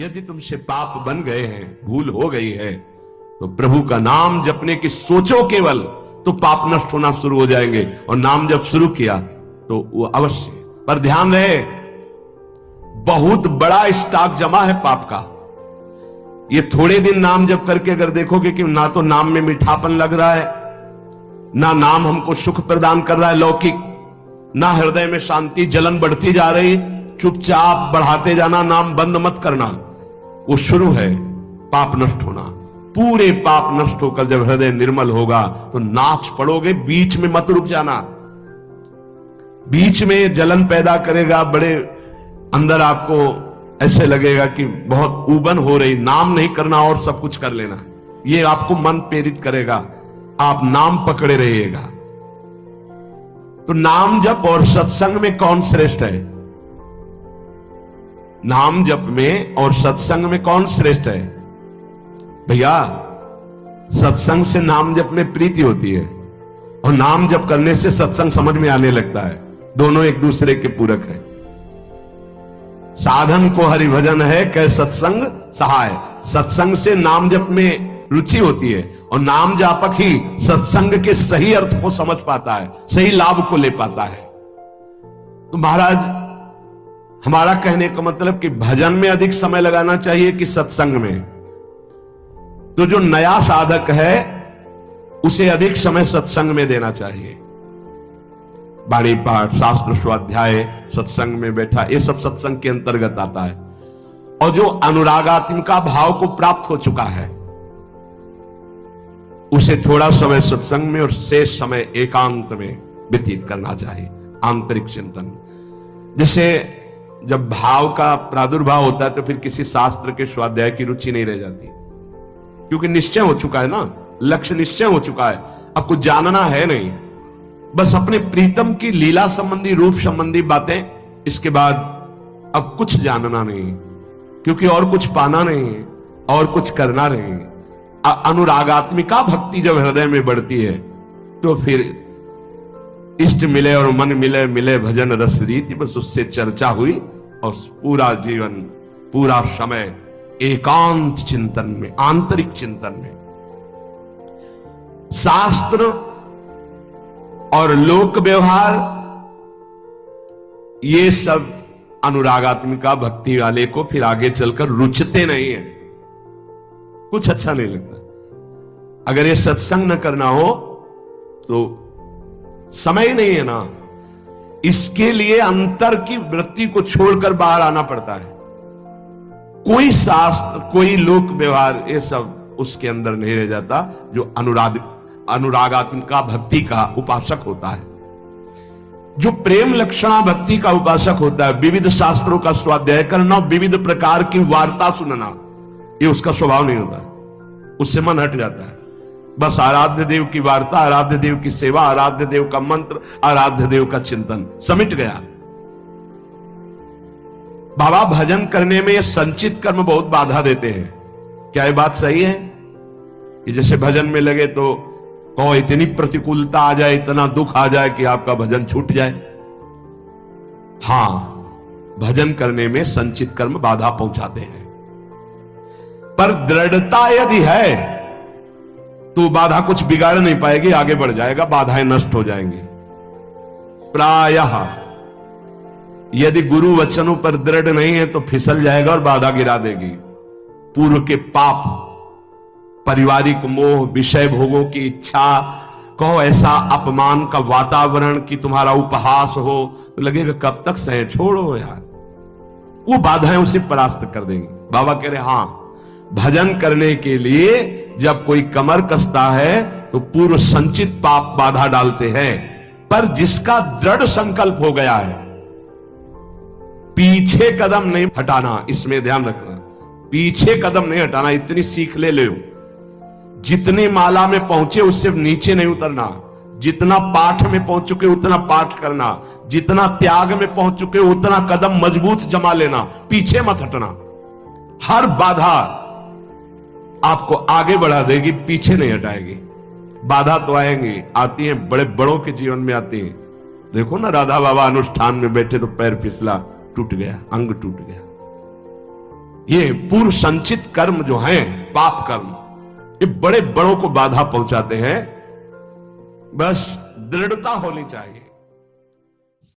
यदि तुमसे पाप बन गए हैं, भूल हो गई है, तो प्रभु का नाम जपने की सोचो केवल, तो पाप नष्ट होना शुरू हो जाएंगे। और नाम जब शुरू किया तो वो अवश्य, पर ध्यान रहे बहुत बड़ा स्टॉक जमा है पाप का। ये थोड़े दिन नाम जप करके अगर देखोगे कि ना तो नाम में मीठापन लग रहा है, ना नाम हमको सुख प्रदान कर रहा है लौकिक, ना हृदय में शांति, जलन बढ़ती जा रही, चुपचाप बढ़ाते जाना, नाम बंद मत करना। वो शुरू है पाप नष्ट होना। पूरे पाप नष्ट होकर जब हृदय निर्मल होगा तो नाच पड़ोगे, बीच में मत रुक जाना। बीच में जलन पैदा करेगा, बड़े अंदर आपको ऐसे लगेगा कि बहुत ऊबन हो रही, नाम नहीं करना और सब कुछ कर लेना, ये आपको मन प्रेरित करेगा, आप नाम पकड़े रहिएगा। तो नाम जप और सत्संग में कौन श्रेष्ठ है? नाम जप में और सत्संग में कौन श्रेष्ठ है? भैया सत्संग से नाम जप में प्रीति होती है और नाम जप करने से सत्संग समझ में आने लगता है। दोनों एक दूसरे के पूरक है। साधन को हरिभजन है, कह सत्संग सहाय। सत्संग से नाम जप में रुचि होती है और नाम जापक ही सत्संग के सही अर्थ को समझ पाता है, सही लाभ को ले पाता है। तो महाराज हमारा कहने का मतलब कि भजन में अधिक समय लगाना चाहिए कि सत्संग में? तो जो नया साधक है उसे अधिक समय सत्संग में देना चाहिए। बाणी पाठ, शास्त्र स्वाध्याय, सत्संग में बैठा, ये सब सत्संग के अंतर्गत आता है। और जो अनुरागात्मिका भाव को प्राप्त हो चुका है उसे थोड़ा समय सत्संग में और शेष समय एकांत में व्यतीत करना चाहिए, आंतरिक चिंतन। जैसे जब भाव का प्रादुर्भाव होता है तो फिर किसी शास्त्र के स्वाध्याय की रुचि नहीं रह जाती, क्योंकि निश्चय हो चुका है ना, लक्ष्य निश्चय हो चुका है, अब कुछ जानना है नहीं, बस अपने प्रीतम की लीला संबंधी, रूप संबंधी बातें, इसके बाद अब कुछ जानना नहीं, क्योंकि और कुछ पाना नहीं, और कुछ करना नहीं। अनुरागात्मिका भक्ति जब हृदय में बढ़ती है तो फिर इष्ट मिले और मन मिले, मिले भजन रस रीति, बस उससे चर्चा हुई और पूरा जीवन, पूरा समय एकांत चिंतन में, आंतरिक चिंतन में। शास्त्र और लोक व्यवहार ये सब अनुरागात्मिका भक्ति वाले को फिर आगे चलकर रुचते नहीं है, कुछ अच्छा नहीं लगता। अगर ये सत्संग न करना हो तो समय ही नहीं है ना, इसके लिए अंतर की वृत्ति को छोड़कर बाहर आना पड़ता है। कोई शास्त्र, कोई लोक व्यवहार, ये सब उसके अंदर नहीं रह जाता जो अनुरागात्मिका भक्ति का उपासक होता है। जो प्रेम लक्षणा भक्ति का उपासक होता है, विविध शास्त्रों का स्वाध्याय करना, विविध प्रकार की वार्ता सुनना, ये उसका स्वभाव नहीं होता, उससे मन हट जाता है। बस आराध्य देव की वार्ता, आराध्य देव की सेवा, आराध्य देव का मंत्र, आराध्य देव का चिंतन, समिट गया। बाबा भजन करने में ये संचित कर्म बहुत बाधा देते हैं। क्या ये बात सही है कि जैसे भजन में लगे तो कहो इतनी प्रतिकूलता आ जाए, इतना दुख आ जाए कि आपका भजन छूट जाए? हां, भजन करने में संचित कर्म बाधा पहुंचाते हैं, पर दृढ़ता यदि है तो बाधा कुछ बिगाड़ नहीं पाएगी, आगे बढ़ जाएगा, बाधाएं नष्ट हो जाएंगी। प्रायः यदि गुरु वचनों पर दृढ़ नहीं है तो फिसल जाएगा और बाधा गिरा देगी। पूर्व के पाप, पारिवारिक मोह, विषय भोगों की इच्छा, कहो ऐसा अपमान का वातावरण कि तुम्हारा उपहास हो, तो लगेगा कब तक सहे, छोड़ो यार, वो बाधाएं उसे परास्त कर देंगी। बाबा कह रहे हां, भजन करने के लिए जब कोई कमर कसता है तो पूर्व संचित पाप बाधा डालते हैं, पर जिसका दृढ़ संकल्प हो गया है, पीछे कदम नहीं हटाना, इसमें ध्यान रखना, पीछे कदम नहीं हटाना, इतनी सीख ले लो। जितनी माला में पहुंचे उससे नीचे नहीं उतरना, जितना पाठ में पहुंच चुके उतना पाठ करना, जितना त्याग में पहुंच चुके उतना कदम मजबूत जमा लेना, पीछे मत हटना। हर बाधा आपको आगे बढ़ा देगी, पीछे नहीं हटाएगी। बाधा तो आएंगी, आती हैं, बड़े बड़ों के जीवन में आती हैं। देखो ना, राधा बाबा अनुष्ठान में बैठे तो पैर फिसला, टूट गया, अंग टूट गया। ये पूर्व संचित कर्म जो हैं, पाप कर्म, ये बड़े बड़ों को बाधा पहुंचाते हैं। बस दृढ़ता होनी चाहिए।